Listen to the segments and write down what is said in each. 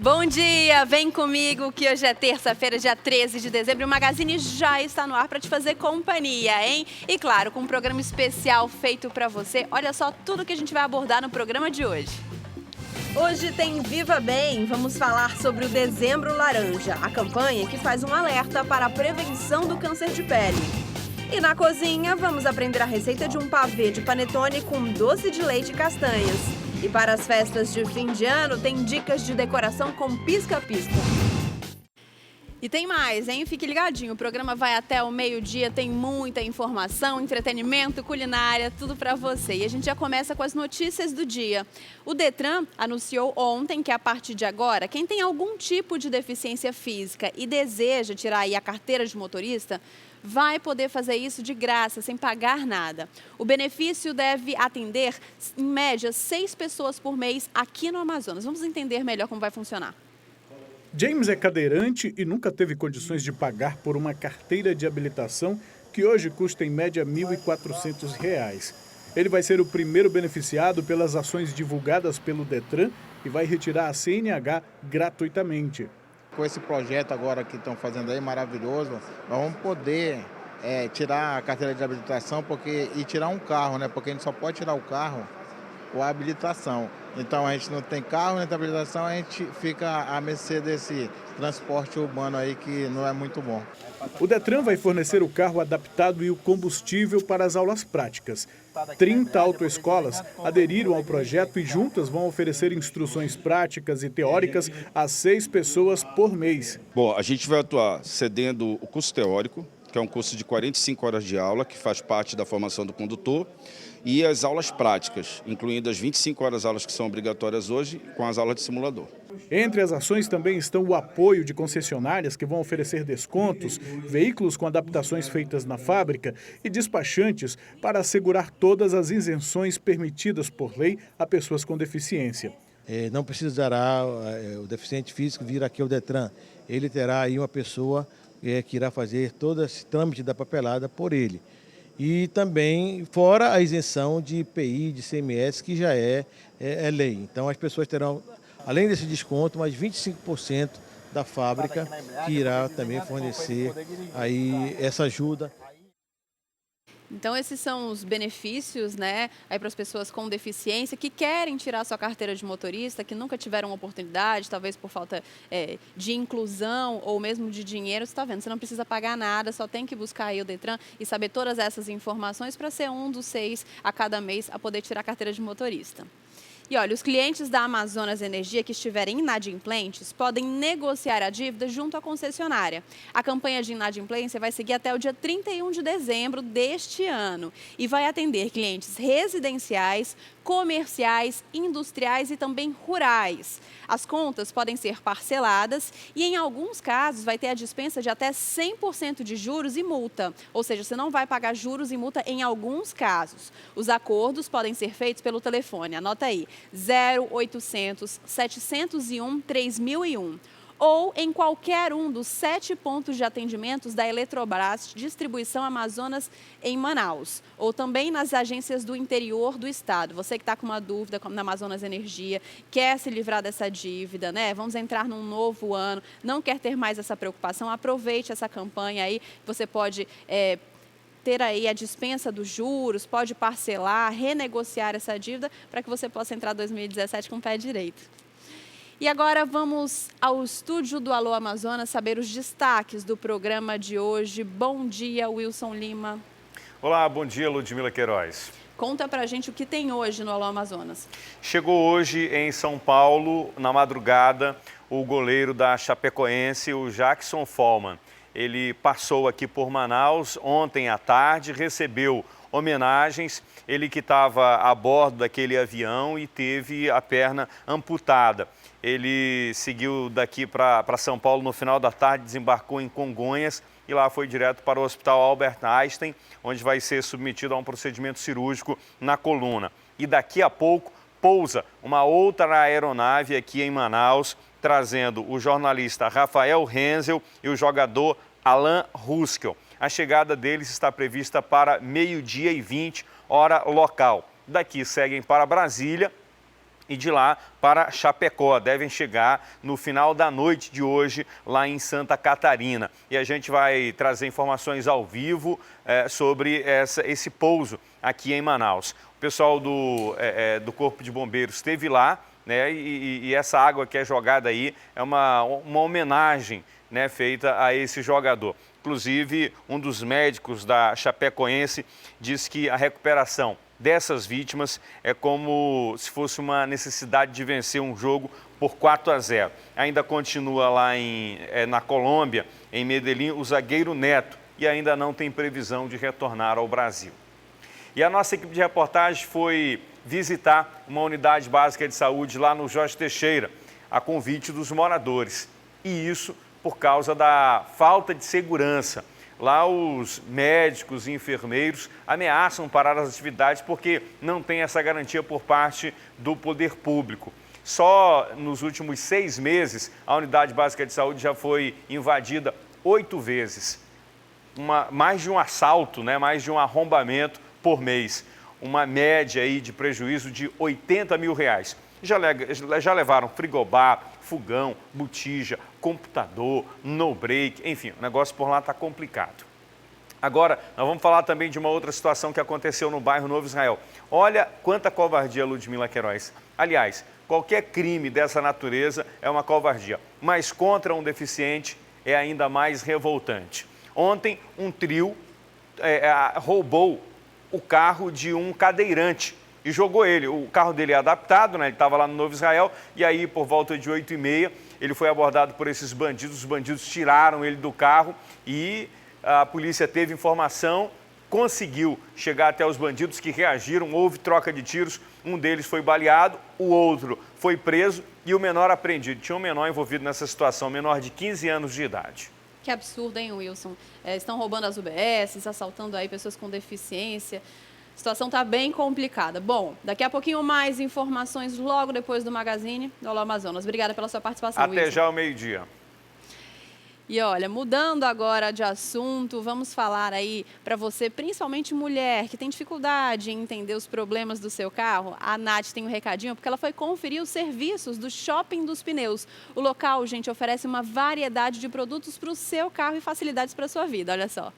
Bom dia, vem comigo que hoje é terça-feira, dia 13 de dezembro e o Magazine já está no ar para te fazer companhia, hein? E claro, com um programa especial feito para você. Olha só tudo que a gente vai abordar no programa de hoje. Hoje tem Viva Bem, vamos falar sobre o Dezembro Laranja, a campanha que faz um alerta para a prevenção do câncer de pele. E na cozinha, vamos aprender a receita de um pavê de panetone com doce de leite e castanhas. E para as festas de fim de ano, tem dicas de decoração com pisca-pisca. E tem mais, hein? Fique ligadinho, o programa vai até o meio-dia, tem muita informação, entretenimento, culinária, tudo para você. E a gente já começa com as notícias do dia. O Detran anunciou ontem que a partir de agora, quem tem algum tipo de deficiência física e deseja tirar aí a carteira de motorista, vai poder fazer isso de graça, sem pagar nada. O benefício deve atender, em média, 6 pessoas por mês aqui no Amazonas. Vamos entender melhor como vai funcionar. James é cadeirante e nunca teve condições de pagar por uma carteira de habilitação que hoje custa em média R$ 1.400. Ele vai ser o primeiro beneficiado pelas ações divulgadas pelo Detran e vai retirar a CNH gratuitamente. Com esse projeto agora que estão fazendo aí, maravilhoso, nós vamos poder tirar a carteira de habilitação e tirar um carro, né? Porque a gente só pode tirar o carro com a habilitação. Então a gente não tem carro, nem tem habilitação, a gente fica à mercê desse transporte urbano aí que não é muito bom. O Detran vai fornecer o carro adaptado e o combustível para as aulas práticas. 30 autoescolas aderiram ao projeto e juntas vão oferecer instruções práticas e teóricas a 6 pessoas por mês. Bom, a gente vai atuar cedendo o curso teórico, que é um curso de 45 horas de aula, que faz parte da formação do condutor, e as aulas práticas, incluindo as 25 horas de aulas que são obrigatórias hoje, com as aulas de simulador. Entre as ações também estão o apoio de concessionárias que vão oferecer descontos, veículos com adaptações feitas na fábrica e despachantes para assegurar todas as isenções permitidas por lei a pessoas com deficiência. Não precisará o deficiente físico vir aqui ao Detran. Ele terá aí uma pessoa que irá fazer todo esse trâmite da papelada por ele. E também fora a isenção de IPI, de CMS, que já é lei. Então as pessoas terão, além desse desconto, mais 25% da fábrica que irá também fornecer aí essa ajuda. Então esses são os benefícios, né, aí para as pessoas com deficiência que querem tirar sua carteira de motorista, que nunca tiveram oportunidade, talvez por falta de inclusão ou mesmo de dinheiro. Você está vendo, você não precisa pagar nada, só tem que buscar aí o Detran e saber todas essas informações para ser um dos 6 a cada mês a poder tirar a carteira de motorista. E olha, os clientes da Amazonas Energia que estiverem inadimplentes podem negociar a dívida junto à concessionária. A campanha de inadimplência vai seguir até o dia 31 de dezembro deste ano e vai atender clientes residenciais, comerciais, industriais e também rurais. As contas podem ser parceladas e, em alguns casos, vai ter a dispensa de até 100% de juros e multa. Ou seja, você não vai pagar juros e multa em alguns casos. Os acordos podem ser feitos pelo telefone, anota aí, 0800 701 3001. Ou em qualquer um dos 7 pontos de atendimentos da Eletrobras Distribuição Amazonas em Manaus. Ou também nas agências do interior do estado. Você que está com uma dúvida na Amazonas Energia, quer se livrar dessa dívida, né? Vamos entrar num novo ano, não quer ter mais essa preocupação, aproveite essa campanha aí. Você pode ter aí a dispensa dos juros, pode parcelar, renegociar essa dívida para que você possa entrar em 2017 com o pé direito. E agora vamos ao estúdio do Alô Amazonas saber os destaques do programa de hoje. Bom dia, Wilson Lima. Olá, bom dia, Ludmila Queiroz. Conta pra gente o que tem hoje no Alô Amazonas. Chegou hoje em São Paulo, na madrugada, o goleiro da Chapecoense, o Jackson Follmann. Ele passou aqui por Manaus ontem à tarde, recebeu homenagens, ele que estava a bordo daquele avião e teve a perna amputada. Ele seguiu daqui para São Paulo no final da tarde, desembarcou em Congonhas e lá foi direto para o Hospital Albert Einstein, onde vai ser submetido a um procedimento cirúrgico na coluna. E daqui a pouco pousa uma outra aeronave aqui em Manaus, trazendo o jornalista Rafael Renzel e o jogador Alan Ruskel. A chegada deles está prevista para 12h20, hora local. Daqui seguem para Brasília e de lá para Chapecó. Devem chegar no final da noite de hoje lá em Santa Catarina. E a gente vai trazer informações ao vivo sobre esse pouso aqui em Manaus. O pessoal do Corpo de Bombeiros esteve lá, né, e essa água que é jogada aí é uma homenagem, né, feita a esse jogador. Inclusive, um dos médicos da Chapecoense diz que a recuperação dessas vítimas é como se fosse uma necessidade de vencer um jogo por 4-0. Ainda continua lá na Colômbia, em Medellín, o zagueiro Neto, e ainda não tem previsão de retornar ao Brasil. E a nossa equipe de reportagem foi visitar uma unidade básica de saúde lá no Jorge Teixeira, a convite dos moradores. E isso por causa da falta de segurança. Lá os médicos e enfermeiros ameaçam parar as atividades porque não tem essa garantia por parte do poder público. Só nos últimos 6 meses, a unidade básica de saúde já foi invadida 8 vezes. Mais de um assalto, né? Mais de um arrombamento por mês. Uma média aí de prejuízo de R$80 mil. Já levaram frigobar, fogão, botija, computador, no-break, enfim, o negócio por lá está complicado. Agora, nós vamos falar também de uma outra situação que aconteceu no bairro Novo Israel. Olha quanta covardia, Ludmila Queiroz. Aliás, qualquer crime dessa natureza é uma covardia, mas contra um deficiente é ainda mais revoltante. Ontem, um trio roubou o carro de um cadeirante e jogou ele. O carro dele é adaptado, né? Ele estava lá no Novo Israel, e aí por volta de 8h30 ele foi abordado por esses bandidos. Os bandidos tiraram ele do carro e a polícia teve informação, conseguiu chegar até os bandidos que reagiram, houve troca de tiros, um deles foi baleado, o outro foi preso e o menor apreendido. Tinha um menor envolvido nessa situação, menor de 15 anos de idade. Que absurdo, hein, Wilson? Estão roubando as UBSs, assaltando aí pessoas com deficiência. A situação está bem complicada. Bom, daqui a pouquinho mais informações logo depois do Magazine do Alô Amazonas. Obrigada pela sua participação, Até Wilson. já ao meio-dia. E olha, mudando agora de assunto, vamos falar aí para você, principalmente mulher, que tem dificuldade em entender os problemas do seu carro. A Nath tem um recadinho, porque ela foi conferir os serviços do Shopping dos Pneus. O local, gente, oferece uma variedade de produtos para o seu carro e facilidades para a sua vida. Olha só.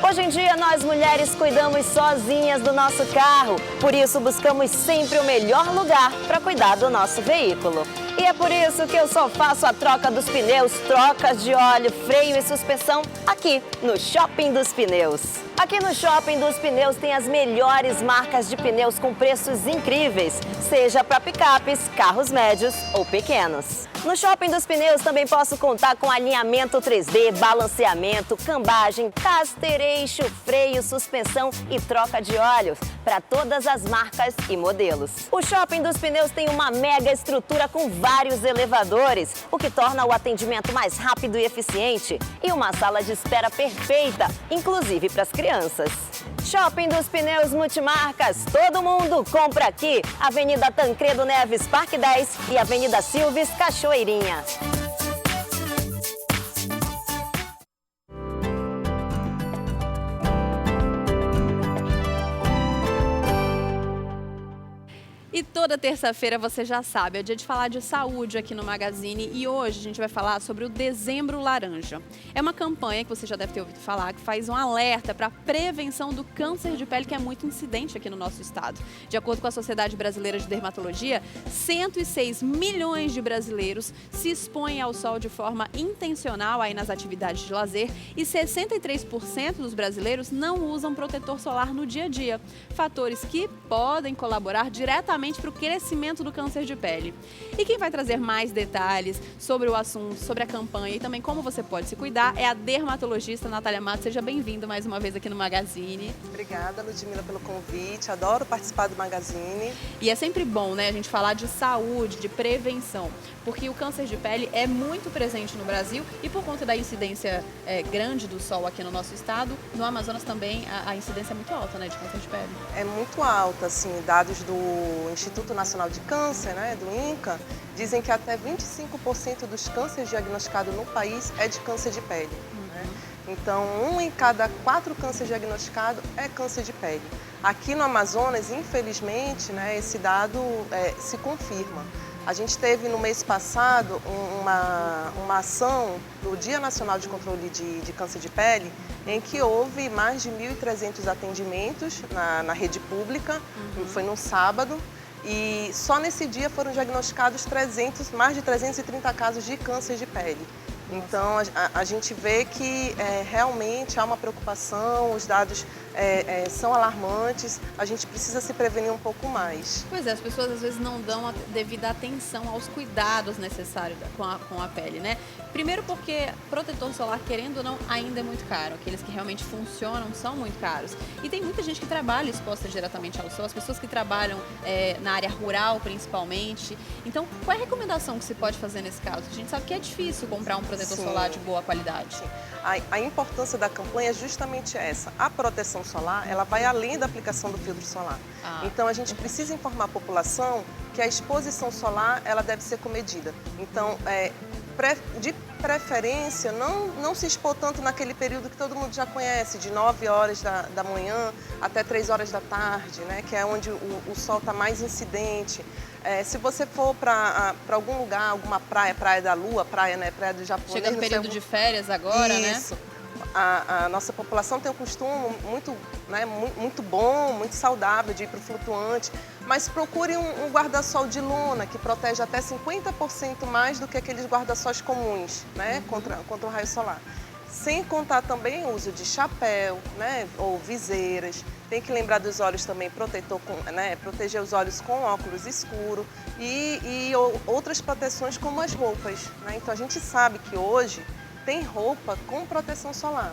Hoje em dia, nós mulheres cuidamos sozinhas do nosso carro. Por isso, buscamos sempre o melhor lugar para cuidar do nosso veículo. E é por isso que eu só faço a troca dos pneus, trocas de óleo, freio e suspensão aqui no Shopping dos Pneus. Aqui no Shopping dos Pneus tem as melhores marcas de pneus com preços incríveis, seja para picapes, carros médios ou pequenos. No Shopping dos Pneus também posso contar com alinhamento 3D, balanceamento, cambagem, caster, eixo, freio, suspensão e troca de óleo para todas as marcas e modelos. O Shopping dos Pneus tem uma mega estrutura com vários elevadores, o que torna o atendimento mais rápido e eficiente, e uma sala de espera perfeita, inclusive para as crianças. Shopping dos Pneus Multimarcas, todo mundo compra aqui. Avenida Tancredo Neves, Parque 10 e Avenida Silves, Cachoeirinha. E toda terça-feira, você já sabe, é dia de falar de saúde aqui no Magazine, e hoje a gente vai falar sobre o Dezembro Laranja. É uma campanha que você já deve ter ouvido falar, que faz um alerta para a prevenção do câncer de pele, que é muito incidente aqui no nosso estado. De acordo com a Sociedade Brasileira de Dermatologia, 106 milhões de brasileiros se expõem ao sol de forma intencional aí nas atividades de lazer, e 63% dos brasileiros não usam protetor solar no dia a dia. Fatores que podem colaborar diretamente para o crescimento do câncer de pele. E quem vai trazer mais detalhes sobre o assunto, sobre a campanha e também como você pode se cuidar é a dermatologista Natália Matos. Seja bem-vinda mais uma vez aqui no Magazine. Obrigada, Ludmila, pelo convite. Adoro participar do Magazine. E é sempre bom, né, a gente falar de saúde, de prevenção, porque o câncer de pele é muito presente no Brasil e por conta da incidência grande do sol aqui no nosso estado, no Amazonas também a incidência é muito alta, né, de câncer de pele. É muito alta, assim, dados do Instituto Nacional de Câncer, né, do INCA, dizem que até 25% dos cânceres diagnosticados no país é de câncer de pele. Né? Então, 1 em cada 4 cânceres diagnosticados é câncer de pele. Aqui no Amazonas, infelizmente, né, esse dado se confirma. A gente teve no mês passado uma ação do Dia Nacional de Controle de Câncer de Pele, em que houve mais de 1.300 atendimentos na rede pública, foi num sábado, e só nesse dia foram diagnosticados mais de 330 casos de câncer de pele. Então, a gente vê que realmente há uma preocupação, os dados são alarmantes, a gente precisa se prevenir um pouco mais. Pois é, as pessoas às vezes não dão a devida atenção aos cuidados necessários com a pele, né? Primeiro porque protetor solar, querendo ou não, ainda é muito caro. Aqueles que realmente funcionam são muito caros. E tem muita gente que trabalha exposta diretamente ao sol, as pessoas que trabalham na área rural principalmente. Então, qual é a recomendação que se pode fazer nesse caso? A gente sabe que é difícil comprar um protetor solar de boa qualidade. Sim. A importância da campanha é justamente essa. A proteção solar, ela vai além da aplicação do filtro solar. Então, a gente precisa informar a população que a exposição solar, ela deve ser comedida. Então, de preferência, não se expor tanto naquele período que todo mundo já conhece, de 9 horas da manhã até 3 horas da tarde, né, que é onde o sol está mais incidente. Se você for para algum lugar, alguma praia da Lua, praia do japonês... Chega no período de férias agora, né? Isso. A nossa população tem um costume muito bom, muito saudável de ir para o flutuante, mas procure um guarda-sol de lona que protege até 50% mais do que aqueles guarda-sóis comuns, né, contra o raio solar. Sem contar também o uso de chapéu, né, ou viseiras. Tem que lembrar dos olhos também, proteger os olhos com óculos escuro e outras proteções como as roupas, né? Então a gente sabe que hoje tem roupa com proteção solar.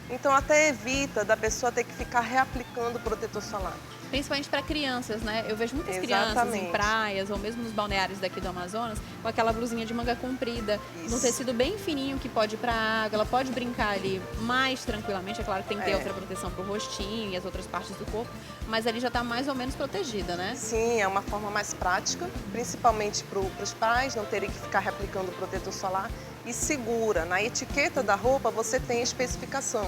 Então até evita da pessoa ter que ficar reaplicando o protetor solar. Principalmente para crianças, né? Eu vejo muitas crianças em praias ou mesmo nos balneários daqui do Amazonas com aquela blusinha de manga comprida, num tecido bem fininho que pode ir para a água, ela pode brincar ali mais tranquilamente. É claro que tem que ter outra proteção para o rostinho e as outras partes do corpo, mas ali já está mais ou menos protegida, né? Sim, é uma forma mais prática, principalmente para os pais não terem que ficar reaplicando o protetor solar e segura. Na etiqueta da roupa você tem a especificação.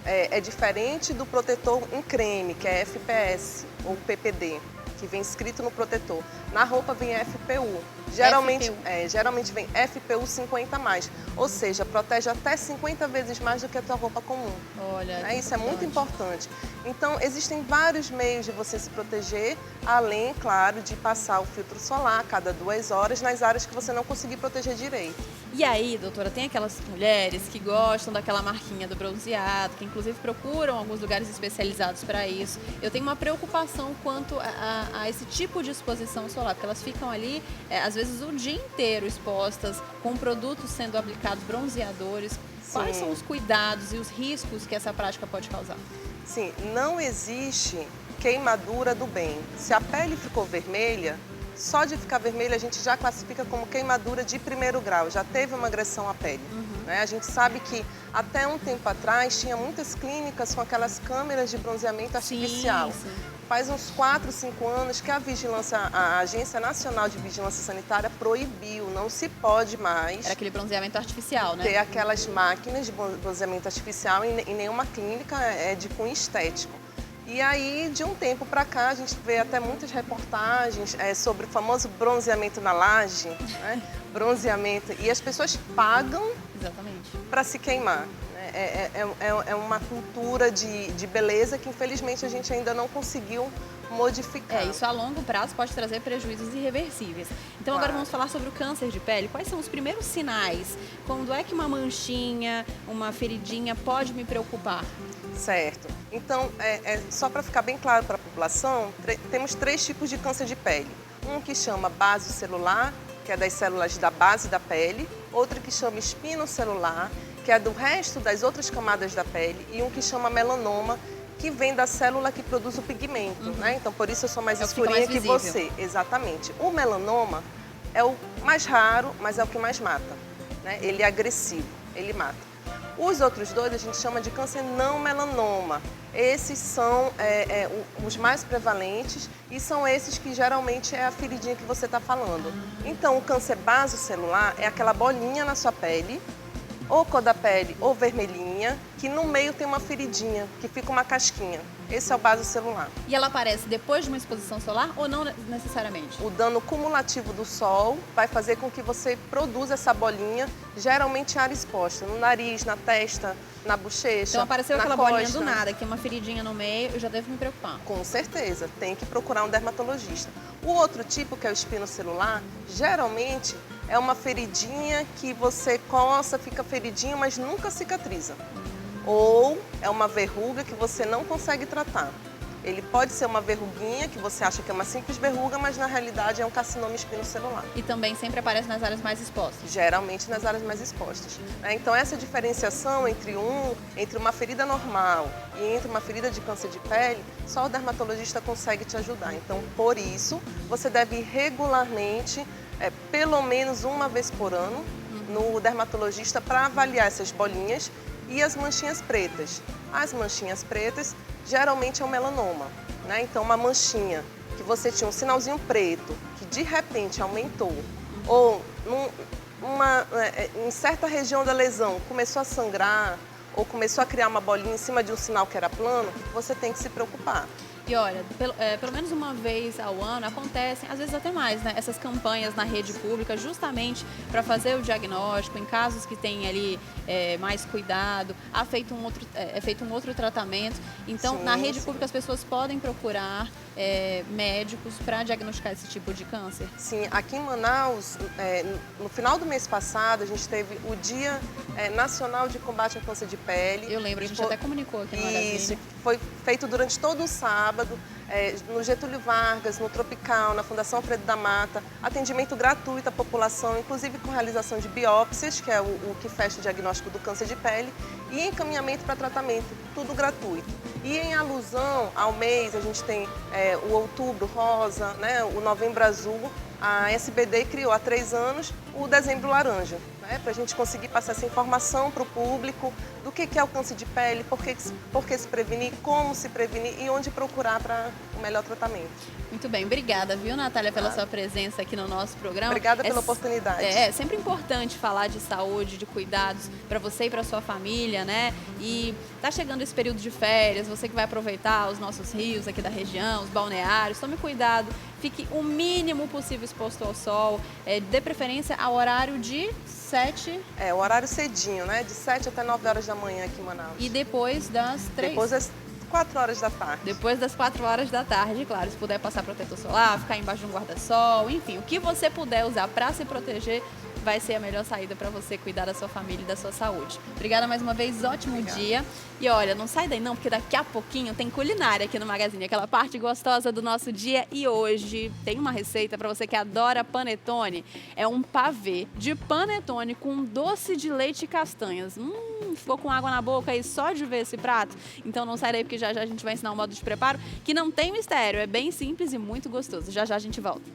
É diferente do protetor em creme, que é FPS ou PPD, que vem escrito no protetor. Na roupa vem FPU. Geralmente vem FPU 50+, ou seja, protege até 50 vezes mais do que a tua roupa comum. Olha, isso é muito importante. Então, existem vários meios de você se proteger, além, claro, de passar o filtro solar a cada 2 horas nas áreas que você não conseguir proteger direito. E aí, doutora, tem aquelas mulheres que gostam daquela marquinha do bronzeado, que inclusive procuram alguns lugares especializados para isso. Eu tenho uma preocupação quanto a esse tipo de exposição solar, porque elas ficam ali, às vezes, o dia inteiro expostas, com produtos sendo aplicados, bronzeadores. Quais são os cuidados e os riscos que essa prática pode causar? Sim, não existe queimadura do bem. Se a pele ficou vermelha, só de ficar vermelha a gente já classifica como queimadura de 1º grau, já teve uma agressão à pele. Né? A gente sabe que até um tempo atrás tinha muitas clínicas com aquelas câmeras de bronzeamento artificial. Sim. Faz uns 4, 5 anos que a Agência Nacional de Vigilância Sanitária proibiu, não se pode mais... Era aquele bronzeamento artificial, né? Ter aquelas máquinas de bronzeamento artificial em nenhuma clínica de cunho estético. E aí, de um tempo para cá, a gente vê até muitas reportagens sobre o famoso bronzeamento na laje, né? Bronzeamento, e as pessoas pagam para se queimar. É uma cultura de beleza que, infelizmente, a gente ainda não conseguiu modificar. Isso a longo prazo pode trazer prejuízos irreversíveis. Então, agora vamos falar sobre o câncer de pele. Quais são os primeiros sinais? Quando é que uma manchinha, uma feridinha pode me preocupar? Certo. Então, só para ficar bem claro para a população, temos 3 tipos de câncer de pele. Um que chama basocelular, que é das células da base da pele. Outro que chama espinocelular, que é do resto das outras camadas da pele. E um que chama melanoma, que vem da célula que produz o pigmento, né? Então, por isso eu sou mais escurinha que você. Exatamente. O melanoma é o mais raro, mas é o que mais mata, né? Ele é agressivo, ele mata. Os outros 2 a gente chama de câncer não melanoma. Esses são os mais prevalentes e são esses que geralmente é a feridinha que você está falando. Então, o câncer basocelular é aquela bolinha na sua pele ou cor da pele ou vermelhinha, que no meio tem uma feridinha, que fica uma casquinha. Esse é o base celular. E ela aparece depois de uma exposição solar ou não necessariamente? O dano cumulativo do sol vai fazer com que você produza essa bolinha, geralmente em área exposta, no nariz, na testa, na bochecha, Então apareceu na aquela costa. bolinha do nada, que é uma feridinha no meio, eu já devo me preocupar. Com certeza, tem que procurar um dermatologista. O outro tipo, que é o espinocelular, geralmente é uma feridinha que você coça, fica feridinho, mas nunca cicatriza. Ou é uma verruga que você não consegue tratar. Ele pode ser uma verruguinha, que você acha que é uma simples verruga, mas na realidade é um carcinoma espinocelular. E também sempre aparece nas áreas mais expostas. Geralmente nas áreas mais expostas. Então essa diferenciação entre uma ferida normal e entre uma ferida de câncer de pele, só o dermatologista consegue te ajudar. Então, por isso, você deve ir regularmente, pelo menos uma vez por ano, no dermatologista para avaliar essas bolinhas e as manchinhas pretas. As manchinhas pretas geralmente é o melanoma, né? Então uma manchinha que você tinha um sinalzinho preto, que de repente aumentou, ou em certa região da lesão começou a sangrar, ou começou a criar uma bolinha em cima de um sinal que era plano, você tem que se preocupar. E olha, pelo menos uma vez ao ano acontecem, às vezes até mais, né? Essas campanhas na rede pública justamente para fazer o diagnóstico, em casos que tem ali mais cuidado, é feito um outro tratamento. Então, Sim, na rede sim. pública as pessoas podem procurar médicos para diagnosticar esse tipo de câncer. Sim, aqui em Manaus, no final do mês passado, a gente teve o Dia Nacional de Combate ao Câncer de Pele. Eu lembro, a gente até comunicou aqui no Magazine. Isso, foi feito durante todo o sábado, no Getúlio Vargas, no Tropical, na Fundação Alfredo da Mata, atendimento gratuito à população, inclusive com realização de biópsias, que é o que fecha o diagnóstico do câncer de pele, e encaminhamento para tratamento, tudo gratuito. E em alusão ao mês, a gente tem o Outubro Rosa, né, o Novembro Azul. A SBD criou há 3 anos o Dezembro Laranja, né, para a gente conseguir passar essa informação para o público do que é o câncer de pele, por que se prevenir, como se prevenir e onde procurar para o melhor tratamento. Muito bem, obrigada, viu, Natália, pela sua presença aqui no nosso programa. Obrigada pela oportunidade. É sempre importante falar de saúde, de cuidados para você e para sua família, né? E tá chegando esse período de férias, você que vai aproveitar os nossos rios aqui da região, os balneários, tome cuidado, fique o mínimo possível exposto ao sol, dê preferência ao horário de 7... O horário cedinho, né? De 7 até 9 horas da manhã aqui em Manaus. E depois das 3... Depois das 4 horas da tarde. Depois das 4 horas da tarde, claro. Se puder passar protetor solar, ficar embaixo de um guarda-sol, enfim, o que você puder usar para se proteger vai ser a melhor saída para você cuidar da sua família e da sua saúde. Obrigada mais uma vez, ótimo dia. E olha, não sai daí não, porque daqui a pouquinho tem culinária aqui no Magazine, aquela parte gostosa do nosso dia. E hoje tem uma receita para você que adora panetone. É um pavê de panetone com doce de leite e castanhas. Ficou com água na boca aí só de ver esse prato? Então não sai daí, porque já já a gente vai ensinar um modo de preparo que não tem mistério, é bem simples e muito gostoso. Já já a gente volta.